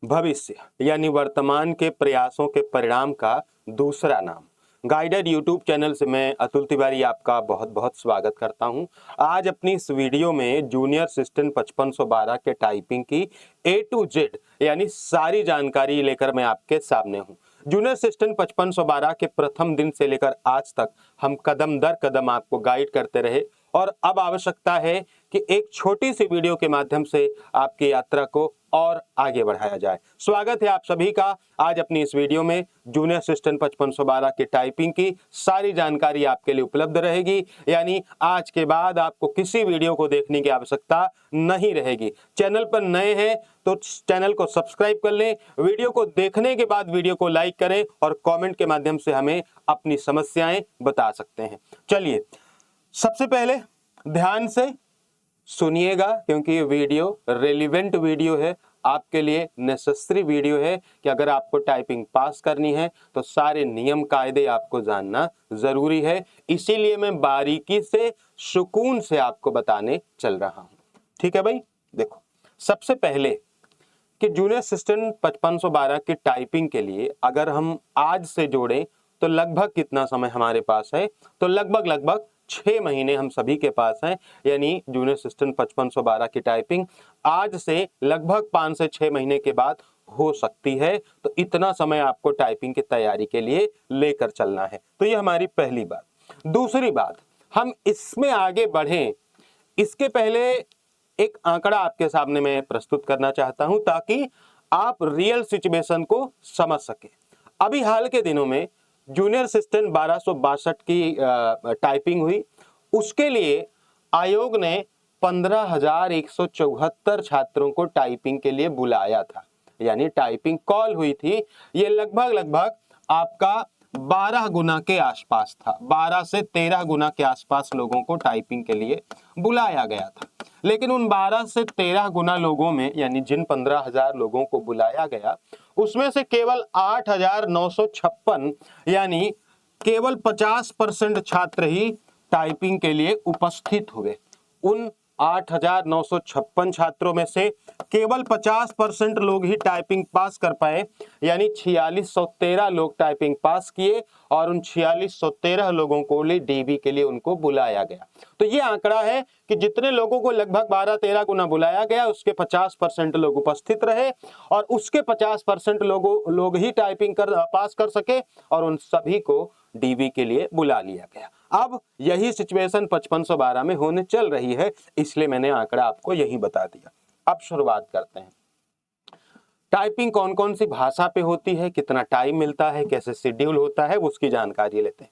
भविष्य यानी वर्तमान के प्रयासों के परिणाम का दूसरा नाम। गाइडेड यूट्यूब चैनल से मैं अतुल तिवारी आपका बहुत बहुत स्वागत करता हूं। आज अपनी इस वीडियो में जूनियर असिस्टेंट 5512 के टाइपिंग की A to Z यानी सारी जानकारी लेकर मैं आपके सामने हूं। जूनियर असिस्टेंट 5512 के प्रथम दिन से लेकर आज तक हम कदम दर कदम आपको गाइड करते रहे और अब आवश्यकता है कि एक छोटी सी वीडियो के माध्यम से आपकी यात्रा को और आगे बढ़ाया जाए। स्वागत है आप सभी का आज अपनी इस वीडियो में। जूनियर असिस्टेंट 5512 की टाइपिंग की सारी जानकारी आपके लिए उपलब्ध रहेगी, यानी आज के बाद आपको किसी वीडियो को देखने की आवश्यकता नहीं रहेगी। चैनल पर नए हैं तो चैनल को सब्सक्राइब कर लें, वीडियो को देखने के बाद वीडियो को लाइक करें और कमेंट के माध्यम से हमें अपनी समस्याएं बता सकते हैं। चलिए सबसे पहले ध्यान से सुनिएगा क्योंकि ये वीडियो रेलिवेंट वीडियो है, आपके लिए नेसेसरी वीडियो है कि अगर आपको टाइपिंग पास करनी है तो सारे नियम कायदे आपको जानना जरूरी है। इसीलिए मैं बारीकी से सुकून से आपको बताने चल रहा हूं। ठीक है भाई, देखो सबसे पहले कि जूनियर असिस्टेंट 5512 की टाइपिंग के लिए अगर हम आज से जोड़ें तो लगभग कितना समय हमारे पास है, तो लगभग 6 महीने हम सभी के पास हैं। यानी जूनियर असिस्टेंट 5512 की टाइपिंग आज से लगभग 5 से 6 महीने के बाद हो सकती है। तो इतना समय आपको टाइपिंग की तैयारी के लिए लेकर चलना है। तो ये हमारी पहली बात। दूसरी बात, हम इसमें आगे बढ़ें इसके पहले एक आंकड़ा आपके सामने मैं प्रस्तुत करना चाहता हूं ताकि आप रियल सिचुएशन को समझ सके। अभी हाल के दिनों में जूनियर असिस्टेंट 1262 की टाइपिंग हुई। उसके लिए आयोग ने 15,174 छात्रों को टाइपिंग के लिए बुलाया था, यानी टाइपिंग कॉल हुई थी। ये लगभग आपका 12 गुना के आसपास था, 12 से 13 गुना के आसपास लोगों को टाइपिंग के लिए बुलाया गया था। लेकिन उन 12 से 13 गुना लोगों में यानी जिन 15,000 लोगों को बुलाया गया उसमें से केवल 8,956 यानी केवल 50% छात्र ही टाइपिंग के लिए उपस्थित हुए। उन 8,956 छात्रों में से केवल 50% लोग ही टाइपिंग पास कर पाए, यानी 4613 लोग टाइपिंग पास किए और उन 4613 लोगों को डीबी के लिए उनको बुलाया गया। तो ये आंकड़ा है कि जितने लोगों को लगभग 12-13 गुना बुलाया गया उसके 50% लोग उपस्थित रहे और उसके 50% लोग ही टाइपिंग पास कर सके और उन सभी को डीबी के लिए बुला लिया गया। अब यही सिचुएशन 5512 में होने चल रही है, इसलिए मैंने आंकड़ा आपको यही बता दिया। अब शुरुआत करते हैं। टाइपिंग कौन कौन सी भाषा पे होती है, कितना टाइम मिलता है, कैसे शेड्यूल होता है, उसकी जानकारी लेते हैं।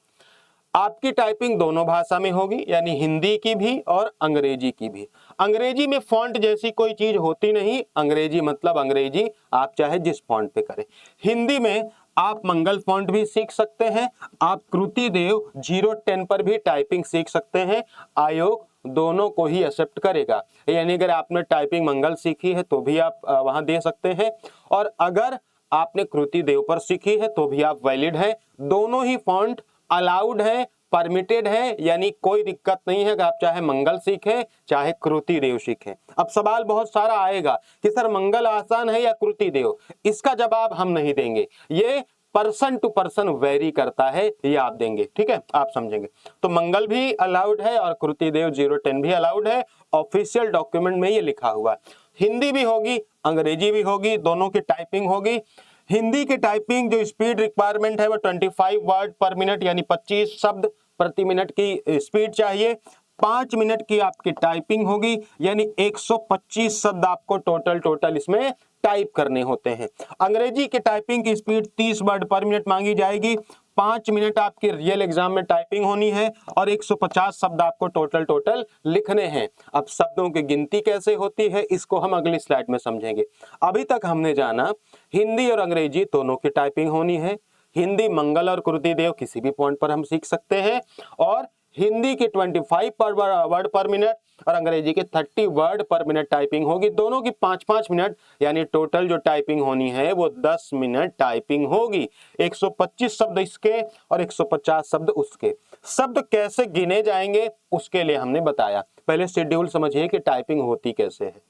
आपकी टाइपिंग दोनों भाषा में होगी, यानी हिंदी की भी और अंग्रेजी की भी। अंग्रेजी में फॉन्ट जैसी कोई चीज होती नहीं, अंग्रेजी मतलब अंग्रेजी, आप चाहे जिस फॉन्ट पे करें। हिंदी में आप मंगल फॉन्ट भी सीख सकते हैं, आप कृति देव 010 पर भी टाइपिंग सीख सकते हैं। आयोग दोनों को ही एक्सेप्ट करेगा, यानी अगर आपने टाइपिंग मंगल सीखी है तो भी आप वहां दे सकते हैं और अगर आपने कृति देव पर सीखी है तो भी आप वैलिड है। दोनों ही फॉन्ट अलाउड है, परमिटेड है, यानी कोई दिक्कत नहीं है कि आप चाहे मंगल सीखें चाहे कृति देव सीखें। अब सवाल बहुत सारा आएगा कि सर मंगल आसान है या कृति देव, इसका जवाब हम नहीं देंगे, ये पर्सन टू पर्सन वेरी करता है, ये आप देंगे। ठीक है, आप समझेंगे। तो मंगल भी अलाउड है और कृति देव 010 भी अलाउड है, ऑफिशियल डॉक्यूमेंट में ये लिखा हुआ है। हिंदी भी होगी, अंग्रेजी भी होगी, दोनों की टाइपिंग होगी। हिंदी की टाइपिंग जो स्पीड रिक्वायरमेंट है वो 25 वर्ड पर मिनट यानी 25 शब्द प्रति मिनट की स्पीड चाहिए। 5 मिनट की आपकी टाइपिंग होगी, यानी 125 शब्द आपको टोटल इसमें टाइप करने होते हैं। अंग्रेजी की टाइपिंग की स्पीड 30 वर्ड पर मिनट मांगी जाएगी। 5 मिनट आपके रियल एग्जाम में टाइपिंग होनी है और 150 शब्द आपको टोटल लिखने हैं। अब शब्दों की गिनती कैसे होती है इसको हम अगली स्लाइड में समझेंगे। अभी तक हमने जाना हिंदी और अंग्रेजी दोनों की टाइपिंग होनी है। हिंदी मंगल और कृति देव किसी भी पॉइंट पर हम सीख सकते हैं और हिंदी की 25 वर्ड पर मिनट और अंग्रेजी के 30 वर्ड पर मिनट टाइपिंग होगी। दोनों की 5-5 मिनट, यानी टोटल जो टाइपिंग होनी है वो 10 मिनट टाइपिंग होगी। 125 शब्द इसके और 150 शब्द उसके। शब्द कैसे गिने जाएंगे उसके लिए हमने बताया। पहले शेड्यूल समझिए कि टाइपिंग होती कैसे है।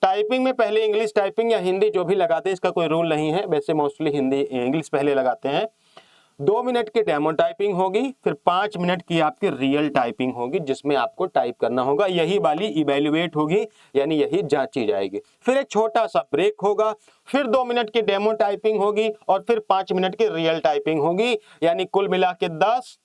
टाइपिंग में पहले इंग्लिश टाइपिंग या हिंदी जो भी लगाते हैं, इसका कोई रूल नहीं है, वैसे मोस्टली हिंदी इंग्लिश पहले लगाते हैं। 2 मिनट की डेमो टाइपिंग होगी, फिर 5 मिनट की आपकी रियल टाइपिंग होगी जिसमें आपको टाइप करना होगा, यही वाली इवैल्यूएट होगी, यानी यही जांची जाएगी। फिर एक छोटा सा ब्रेक होगा, फिर 2 मिनट की डेमो टाइपिंग होगी और फिर 5 मिनट की रियल टाइपिंग होगी, यानी कुल मिला के 10,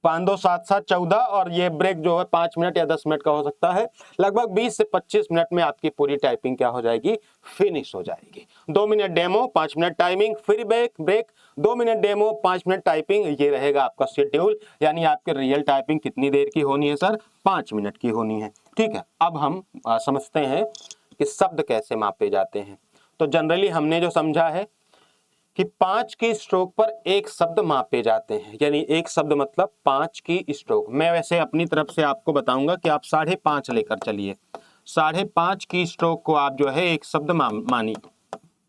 5 2 7 7 14, और ये ब्रेक जो है 5 मिनट या 10 मिनट का हो सकता है। लगभग 20 से 25 मिनट में आपकी पूरी टाइपिंग क्या हो जाएगी, फिनिश हो जाएगी। 2 मिनट डेमो, 5 मिनट टाइपिंग, फिर break, 2 minute demo, 5 minute typing, ये रहेगा आपका शेड्यूल। यानी आपकी रियल टाइपिंग कितनी देर की होनी है सर, 5 मिनट की होनी है। ठीक है, अब हम समझते हैं कि शब्द कैसे मापे जाते हैं। तो जनरली हमने जो समझा है कि 5 की स्ट्रोक पर एक शब्द मापे जाते हैं, यानी एक शब्द मतलब 5 की स्ट्रोक। मैं वैसे अपनी तरफ से आपको बताऊंगा कि आप 5.5 लेकर चलिए, 5.5 की स्ट्रोक को आप जो है एक शब्द मानिए,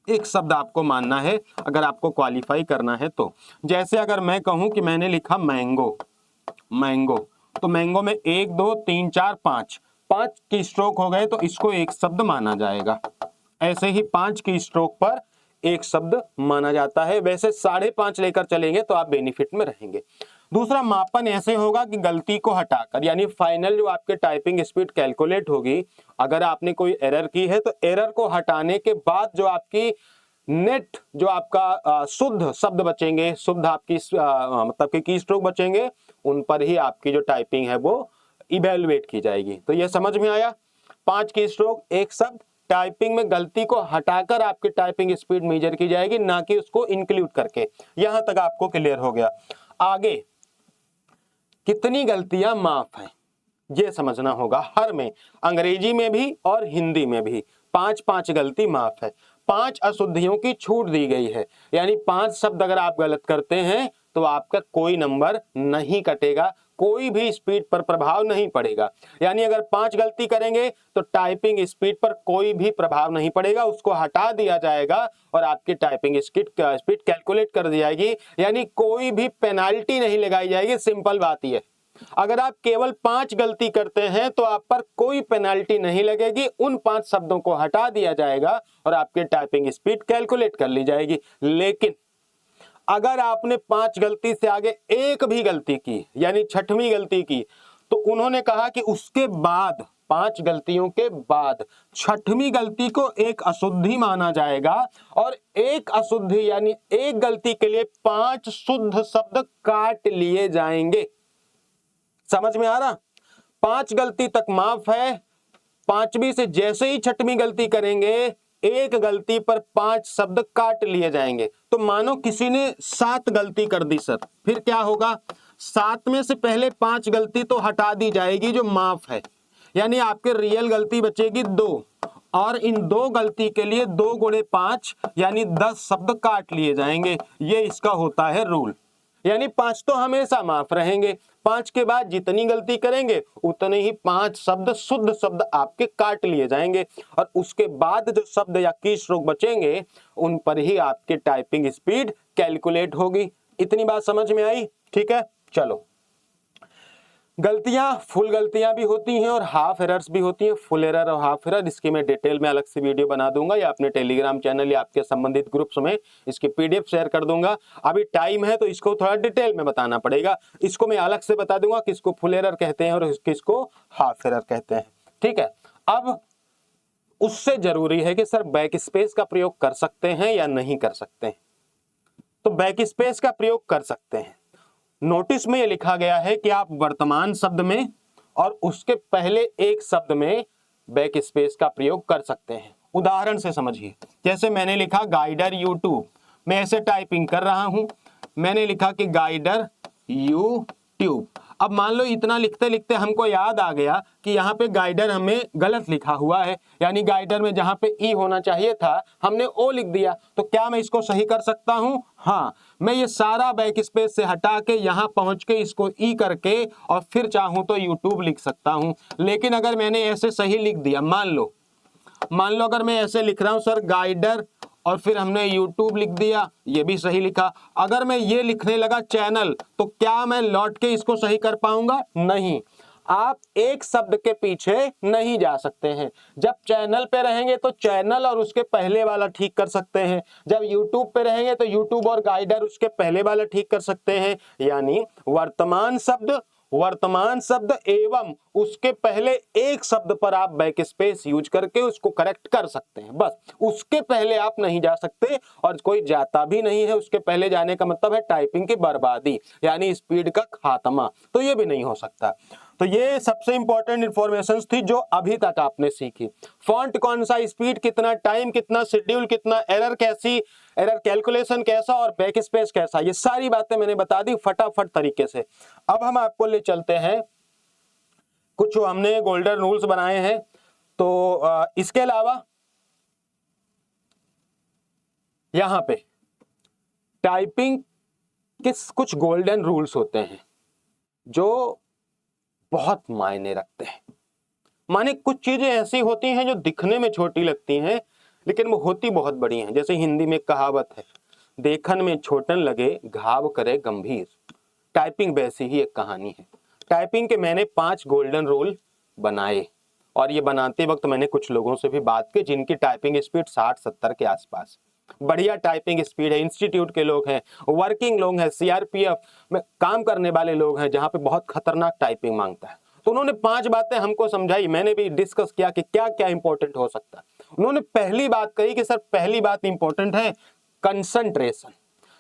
एक शब्द आपको मानना है अगर आपको क्वालिफाई करना है तो। जैसे अगर मैं कहूं कि मैंने लिखा मैंगो, तो मैंगो में 1 2 3 4 5 की स्ट्रोक हो गए तो इसको एक शब्द माना जाएगा। ऐसे ही 5 की स्ट्रोक पर एक शब्द माना जाता है। वैसे 5.5 लेकर चलेंगे तो आप बेनिफिट में रहेंगे। दूसरा मापन ऐसे होगा कि गलती को हटाकर, यानी फाइनल जो आपके टाइपिंग स्पीड कैलकुलेट होगी, अगर आपने कोई एरर की है तो एरर को हटाने के बाद जो आपकी नेट, जो आपका शुद्ध शब्द बचेंगे, शुद्ध आपकी मतलब कि की स्ट्रोक बचेंगे, उन पर ही आपकी जो टाइपिंग है वो इवेलुएट की जाएगी। तो ये समझ में आया, 5 की स्ट्रोक एक शब्द, टाइपिंग में गलती को हटाकर आपकी टाइपिंग स्पीड मेजर की जाएगी, ना कि उसको इंक्लूड करके। यहां तक आपको क्लियर हो गया। आगे कितनी गलतियां माफ हैं ये समझना होगा। हर में, अंग्रेजी में भी और हिंदी में भी 5 गलती माफ है। 5 अशुद्धियों की छूट दी गई है, यानी 5 शब्द अगर आप गलत करते हैं तो आपका कोई नंबर नहीं कटेगा, कोई भी स्पीड पर प्रभाव नहीं पड़ेगा। यानी अगर 5 गलती करेंगे तो टाइपिंग स्पीड पर कोई भी प्रभाव नहीं पड़ेगा, उसको हटा दिया जाएगा और आपकी टाइपिंग स्पीड कैलकुलेट कर दी जाएगी, यानी कोई भी पेनाल्टी नहीं लगाई जाएगी। सिंपल बात यह, अगर आप केवल 5 गलती करते हैं तो आप पर कोई पेनाल्टी नहीं लगेगी, उन 5 शब्दों को हटा दिया जाएगा और आपकी टाइपिंग स्पीड कैलकुलेट कर ली जाएगी। लेकिन अगर आपने 5 गलती से आगे एक भी गलती की, यानी 6वीं गलती की, तो उन्होंने कहा कि उसके बाद 5 गलतियों के बाद 6वीं गलती को एक अशुद्धि माना जाएगा, और एक अशुद्धि यानी एक गलती के लिए 5 शुद्ध शब्द काट लिए जाएंगे। समझ में आ रहा? 5 गलती तक माफ है, 5वीं से जैसे ही 6वीं गलती करेंगे, एक गलती पर 5 शब्द काट लिए जाएंगे। तो मानो किसी ने 7 गलती कर दी सर, फिर क्या होगा? 7 में से पहले 5 गलती तो हटा दी जाएगी जो माफ है, यानी आपके रियल गलती बचेगी 2, और इन 2 गलती के लिए 2 गुणे 5 यानी 10 शब्द काट लिए जाएंगे। ये इसका होता है रूल, यानी 5 तो हमेशा माफ रहेंगे, 5 के बाद जितनी गलती करेंगे उतने ही 5 शब्द शुद्ध शब्द आपके काट लिए जाएंगे, और उसके बाद जो शब्द या की स्ट्रोक बचेंगे उन पर ही आपके टाइपिंग स्पीड कैलकुलेट होगी। इतनी बात समझ में आई? ठीक है, चलो। गलतियां, फुल गलतियां भी होती हैं और हाफ एरर्स भी होती हैं। फुल एरर और हाफ एरर इसकी मैं डिटेल में अलग से वीडियो बना दूंगा, या अपने टेलीग्राम चैनल या आपके संबंधित ग्रुप्स में इसकी पीडीएफ शेयर कर दूंगा। अभी टाइम है तो इसको थोड़ा डिटेल में बताना पड़ेगा, इसको मैं अलग से बता दूंगा किसको फुल एरर कहते हैं और किसको हाफ एरर कहते हैं। ठीक है, अब उससे जरूरी है कि सर बैक स्पेस का प्रयोग कर सकते हैं या नहीं कर सकते हैं। तो बैक स्पेस का प्रयोग कर सकते हैं। नोटिस में यह लिखा गया है कि आप वर्तमान शब्द में और उसके पहले एक शब्द में बैक स्पेस का प्रयोग कर सकते हैं। उदाहरण से समझिए, जैसे मैंने लिखा गाइडर यूट्यूब, मैं ऐसे टाइपिंग कर रहा हूं, मैंने लिखा कि गाइडर यूट्यूब। अब मान लो इतना लिखते लिखते हमको याद आ गया कि यहाँ पे गाइडर हमें गलत लिखा हुआ है, यानी गाइडर में जहाँ पे ई होना चाहिए था हमने ओ लिख दिया। तो क्या मैं इसको सही कर सकता हूँ? हाँ, मैं ये सारा बैक स्पेस से हटा के यहाँ पहुंच के इसको ई करके और फिर चाहूं तो यूट्यूब लिख सकता हूं। लेकिन अगर मैंने ऐसे सही लिख दिया, मान लो अगर मैं ऐसे लिख रहा हूं सर गाइडर और फिर हमने यूट्यूब लिख दिया, ये भी सही लिखा। अगर मैं ये लिखने लगा चैनल, तो क्या मैं लौट के इसको सही कर पाऊंगा? नहीं। आप एक शब्द के पीछे नहीं जा सकते हैं। जब चैनल पे रहेंगे तो चैनल और उसके पहले वाला ठीक कर सकते हैं, जब यूट्यूब पे रहेंगे तो यूट्यूब और गाइडर उसके पहले वाला ठीक कर सकते हैं। यानी वर्तमान शब्द एवं उसके पहले एक शब्द पर आप बैक स्पेस यूज करके उसको करेक्ट कर सकते हैं, बस उसके पहले आप नहीं जा सकते, और कोई जाता भी नहीं है। उसके पहले जाने का मतलब है टाइपिंग की बर्बादी, यानी स्पीड का खात्मा, तो ये भी नहीं हो सकता। तो ये सबसे इंपॉर्टेंट इंफॉर्मेशन थी जो अभी तक आपने सीखी। फॉन्ट कौन सा, स्पीड कितना, टाइम कितना, शेड्यूल कितना, एरर कैसी, एरर कैलकुलेशन कैसा और बैक स्पेस कैसा, ये सारी बातें मैंने बता दी फटाफट तरीके से। अब हम आपको ले चलते हैं, कुछ हमने गोल्डन रूल्स बनाए हैं। तो इसके अलावा यहां पे टाइपिंग के कुछ गोल्डन रूल्स होते हैं जो बहुत मायने रखते हैं। माने कुछ चीजें ऐसी होती हैं जो दिखने में छोटी लगती हैं लेकिन वो होती बहुत बड़ी हैं। जैसे हिंदी में कहावत है, देखन में छोटन लगे घाव करे गंभीर। टाइपिंग वैसी ही एक कहानी है। टाइपिंग के मैंने 5 गोल्डन रूल बनाए, और ये बनाते वक्त मैंने कुछ लोगों से भी बात की जिनकी टाइपिंग स्पीड 60-70 के आसपास, बढ़िया टाइपिंग स्पीड है, इंस्टीट्यूट के लोग हैं, वर्किंग लोग हैं, सीआरपीएफ में काम करने वाले लोग हैं जहां पे बहुत खतरनाक टाइपिंग मांगता है। तो उन्होंने 5 बातें हमको समझाई, मैंने भी डिस्कस किया कि क्या क्या इंपॉर्टेंट हो सकता है। उन्होंने पहली बात कही कि सर पहली बात इंपॉर्टेंट है कंसंट्रेशन।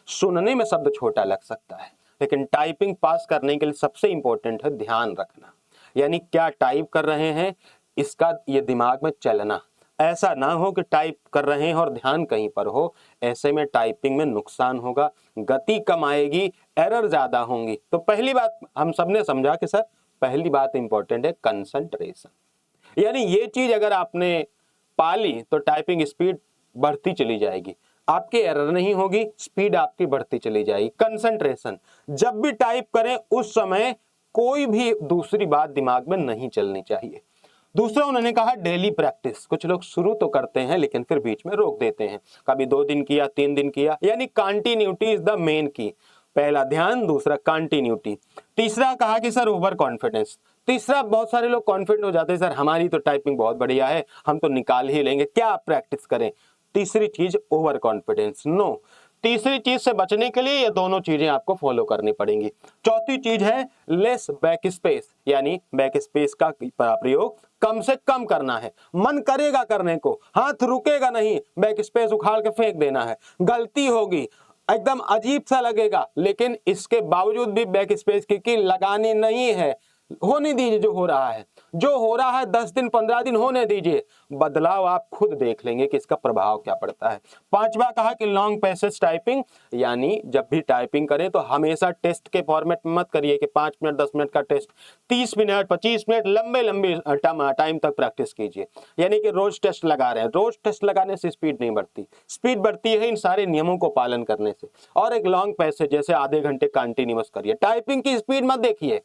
सुनने में शब्द छोटा लग सकता है लेकिन टाइपिंग पास करने के लिए सबसे इंपॉर्टेंट है ध्यान रखना, यानी क्या टाइप कर रहे हैं इसका ये दिमाग में चलना। ऐसा ना हो कि टाइप कर रहे हैं और ध्यान कहीं पर हो, ऐसे में टाइपिंग में नुकसान होगा, गति कम आएगी, एरर ज्यादा होंगी। तो पहली बात हम सबने समझा कि सर पहली बात इंपॉर्टेंट है कंसंट्रेशन, यानी ये चीज अगर आपने पाली तो टाइपिंग स्पीड बढ़ती चली जाएगी, आपकी एरर नहीं होगी, स्पीड आपकी बढ़ती चली जाएगी। कंसंट्रेशन, जब भी टाइप करें उस समय कोई भी दूसरी बात दिमाग में नहीं चलनी चाहिए। दूसरा उन्होंने कहा डेली प्रैक्टिस। कुछ लोग शुरू तो करते हैं लेकिन फिर बीच में रोक देते हैं, कभी 2 दिन किया, 3 दिन किया, यानी कंटिन्यूटी इज द मेन की। पहला ध्यान, दूसरा कंटिन्यूटी। तीसरा कहा कि सर ओवर कॉन्फिडेंस। तीसरा, बहुत सारे लोग कॉन्फिडेंट हो जाते हैं, सर हमारी तो टाइपिंग बहुत बढ़िया है, हम तो निकाल ही लेंगे, क्या आप प्रैक्टिस करें। तीसरी चीज ओवर कॉन्फिडेंस, नो। तीसरी चीज से बचने के लिए ये दोनों चीजें आपको फॉलो करनी पड़ेंगी। चौथी चीज है लेस बैक स्पेस, यानी बैक स्पेस का प्रयोग कम से कम करना है। मन करेगा करने को, हाथ रुकेगा नहीं, बैक स्पेस उखाड़ के फेंक देना है, गलती होगी, एकदम अजीब सा लगेगा, लेकिन इसके बावजूद भी बैक स्पेस की लगानी नहीं है। होने दीजिए जो हो रहा है, जो हो रहा है 10 दिन 15 दिन होने दीजिए, बदलाव आप खुद देख लेंगे कि इसका प्रभाव क्या पड़ता है। पांचवा कहा कि लॉन्ग पैसेज टाइपिंग, यानी जब भी टाइपिंग करें तो हमेशा टेस्ट के फॉर्मेट में मत करिए कि 5 मिनट 10 मिनट का टेस्ट, 30 मिनट 25 मिनट लंबे लंबे टाइम तक प्रैक्टिस कीजिए। यानी कि रोज टेस्ट लगा रहे हैं, रोज टेस्ट लगाने से स्पीड नहीं बढ़ती, स्पीड बढ़ती है इन सारे नियमों को पालन करने से। और एक लॉन्ग पैसेज जैसे आधे घंटे कंटिन्यूअस करिए। टाइपिंग की स्पीड मत देखिए,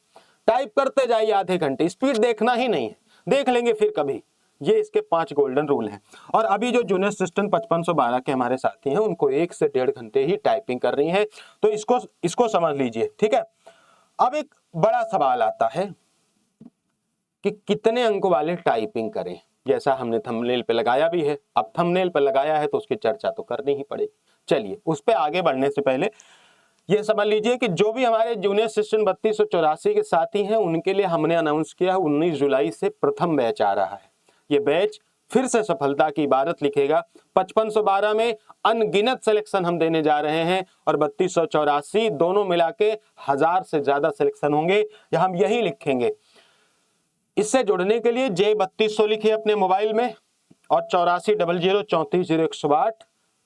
टाइप करते जाइए आधे घंटे, स्पीड देखना ही नहीं है, देख लेंगे फिर कभी। ये इसके 5 गोल्डन रूल हैं। और अभी जो जूनियर असिस्टेंट 5512 के हमारे साथी हैं उनको 1 से 1.5 घंटे ही टाइपिंग कर रही है, तो इसको समझ लीजिए, ठीक है। अब एक बड़ा सवाल आता है कि कितने अंक वाले टाइपिंग करें, जैसा हमने थंबनेल पे लगाया भी है। अब थंबनेल पे लगाया है तो उसकी चर्चा तो करनी ही पड़ेगी। चलिए, उस पे आगे बढ़ने से पहले ये समझ लीजिए कि जो भी हमारे जूनियर असिस्टेंट 3284 के साथी हैं उनके लिए हमने अनाउंस किया 19 जुलाई से प्रथम बैच आ रहा है। ये बैच फिर से सफलता की इबारत लिखेगा। 5512 में अनगिनत सिलेक्शन हम देने जा रहे हैं और 3284 दोनों मिला के 1000 से ज्यादा सिलेक्शन होंगे, हम यही लिखेंगे। इससे जुड़ने के लिए J3200 लिखिए अपने मोबाइल में और 8400 340108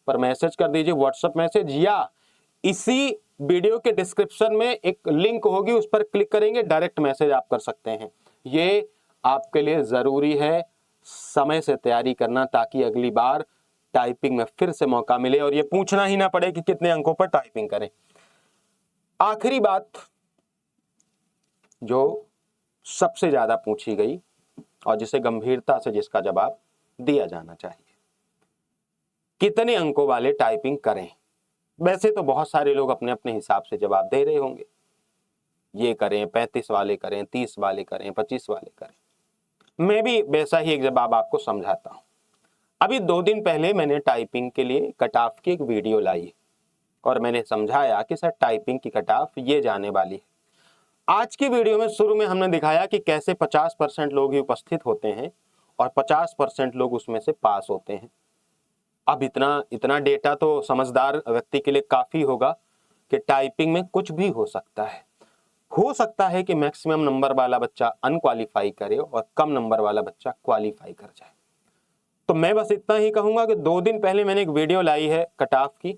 पर मैसेज कर दीजिए, व्हाट्सएप मैसेज, या इसी वीडियो के डिस्क्रिप्शन में एक लिंक होगी, उस पर क्लिक करेंगे, डायरेक्ट मैसेज आप कर सकते हैं। ये आपके लिए जरूरी है समय से तैयारी करना, ताकि अगली बार टाइपिंग में फिर से मौका मिले और ये पूछना ही ना पड़े कि कितने अंकों पर टाइपिंग करें। आखिरी बात जो सबसे ज्यादा पूछी गई और जिसे गंभीरता से जिसका जवाब दिया जाना चाहिए, कितने अंकों वाले टाइपिंग करें। वैसे तो बहुत सारे लोग अपने अपने हिसाब से जवाब दे रहे होंगे, ये करें, 35 वाले करें, 30 वाले करें, 25 वाले करें। मैं भी वैसा ही एक जवाब आपको समझाता हूँ। अभी 2 दिन पहले मैंने टाइपिंग के लिए कट ऑफ की एक वीडियो लाई और मैंने समझाया कि सर टाइपिंग की कट ऑफ ये जाने वाली है। आज की वीडियो में शुरू में हमने दिखाया कि कैसे 50% लोग ही उपस्थित होते हैं और 50% लोग उसमें से पास होते हैं। अब इतना डेटा तो समझदार व्यक्ति के लिए काफी होगा कि टाइपिंग में कुछ भी हो सकता है। हो सकता है कि मैक्सिमम नंबर वाला बच्चा अनक्वालिफाई करे और कम नंबर वाला बच्चा क्वालिफाई कर जाए। तो मैं बस इतना ही कहूंगा कि 2 दिन पहले मैंने एक वीडियो लाई है कट ऑफ की,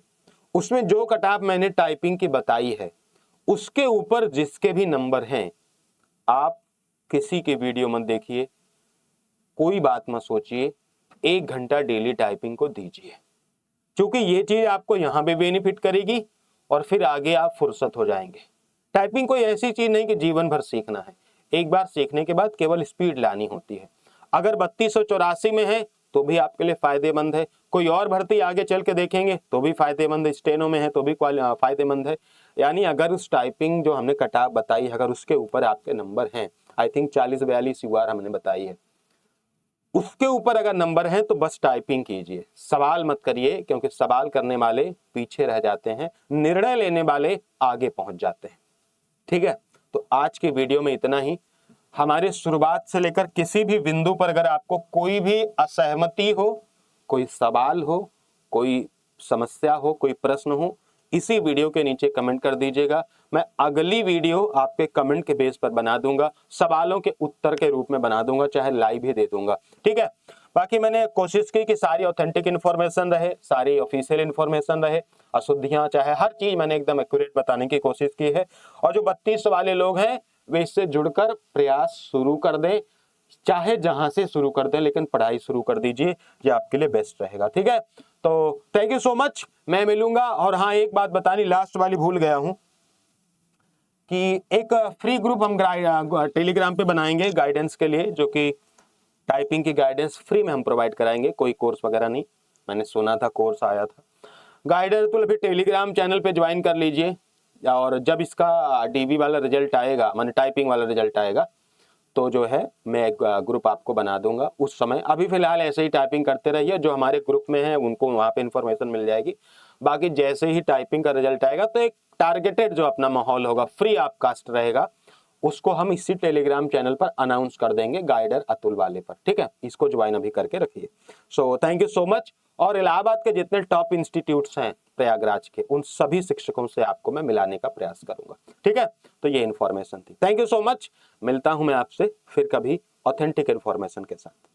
उसमें जो कट ऑफ मैंने टाइपिंग की बताई है उसके ऊपर जिसके भी नंबर हैं, आप किसी के वीडियो मत देखिए, कोई बात मत सोचिए, 1 घंटा डेली टाइपिंग को दीजिए, क्योंकि ये चीज आपको यहां पे बेनिफिट करेगी और फिर आगे आप फुर्सत हो जाएंगे। टाइपिंग कोई ऐसी चीज नहीं कि जीवन भर सीखना है, एक बार सीखने के बाद केवल स्पीड लानी होती है। अगर 3284 में है तो भी आपके लिए फायदेमंद है, कोई और भर्ती आगे चल के देखेंगे तो भी फायदेमंद है, स्टेनो में है तो भी फायदेमंद है। यानी अगर उस टाइपिंग जो हमने कट ऑफ बताई है, अगर उसके ऊपर आपके नंबर हैं, आई थिंक 40-42 UR हमने बताई है, उसके ऊपर अगर नंबर है तो बस टाइपिंग कीजिए, सवाल मत करिए, क्योंकि सवाल करने वाले पीछे रह जाते हैं, निर्णय लेने वाले आगे पहुंच जाते हैं। ठीक है, तो आज की वीडियो में इतना ही। हमारे शुरुआत से लेकर किसी भी बिंदु पर अगर आपको कोई भी असहमति हो, कोई सवाल हो, कोई समस्या हो, कोई प्रश्न हो, इसी वीडियो के नीचे कमेंट कर दीजिएगा। मैं अगली वीडियो आपके कमेंट के बेस पर बना दूंगा, सवालों के उत्तर के रूप में बना दूंगा, चाहे लाइव ही दे दूंगा। ठीक है, बाकी मैंने कोशिश की कि सारी ऑथेंटिक इन्फॉर्मेशन रहे, सारी ऑफिशियल इन्फॉर्मेशन रहे, अशुद्धियां चाहे हर चीज मैंने एकदम एक्यूरेट बताने की कोशिश की है। और जो 32 वाले लोग हैं वे इससे जुड़कर प्रयास शुरू कर दें, चाहे जहां से शुरू कर दें, लेकिन पढ़ाई शुरू कर दीजिए, ये आपके लिए बेस्ट रहेगा। ठीक है, तो थैंक यू सो मच, मैं मिलूंगा। और हाँ, एक बात बतानी लास्ट वाली भूल गया हूं कि एक फ्री ग्रुप हम टेलीग्राम पे बनाएंगे गाइडेंस के लिए, जो कि टाइपिंग की गाइडेंस फ्री में हम प्रोवाइड कराएंगे, कोई कोर्स वगैरह नहीं। मैंने सुना था कोर्स आया था गाइडेंस, तो फिर टेलीग्राम चैनल पे ज्वाइन कर लीजिए। और जब इसका डीबी वाला रिजल्ट आएगा, माने टाइपिंग वाला रिजल्ट आएगा, तो जो है मैं एक ग्रुप आपको बना दूंगा उस समय। अभी फिलहाल ऐसे ही टाइपिंग करते रहिए, जो हमारे ग्रुप में है उनको वहां पे इंफॉर्मेशन मिल जाएगी। बाकी जैसे ही टाइपिंग का रिजल्ट आएगा तो एक टारगेटेड जो अपना माहौल होगा, फ्री आपकास्ट रहेगा, उसको हम इसी टेलीग्राम चैनल पर अनाउंस कर देंगे, गाइडर अतुल वाले पर। ठीक है, इसको ज्वाइन अभी करके रखिए। So thank you so much. और इलाहाबाद के जितने टॉप इंस्टीट्यूट्स हैं प्रयागराज के, उन सभी शिक्षकों से आपको मैं मिलाने का प्रयास करूंगा। ठीक है, तो ये इन्फॉर्मेशन थी। थैंक यू सो मच, मिलता हूं मैं आपसे फिर कभी ऑथेंटिक इन्फॉर्मेशन के साथ।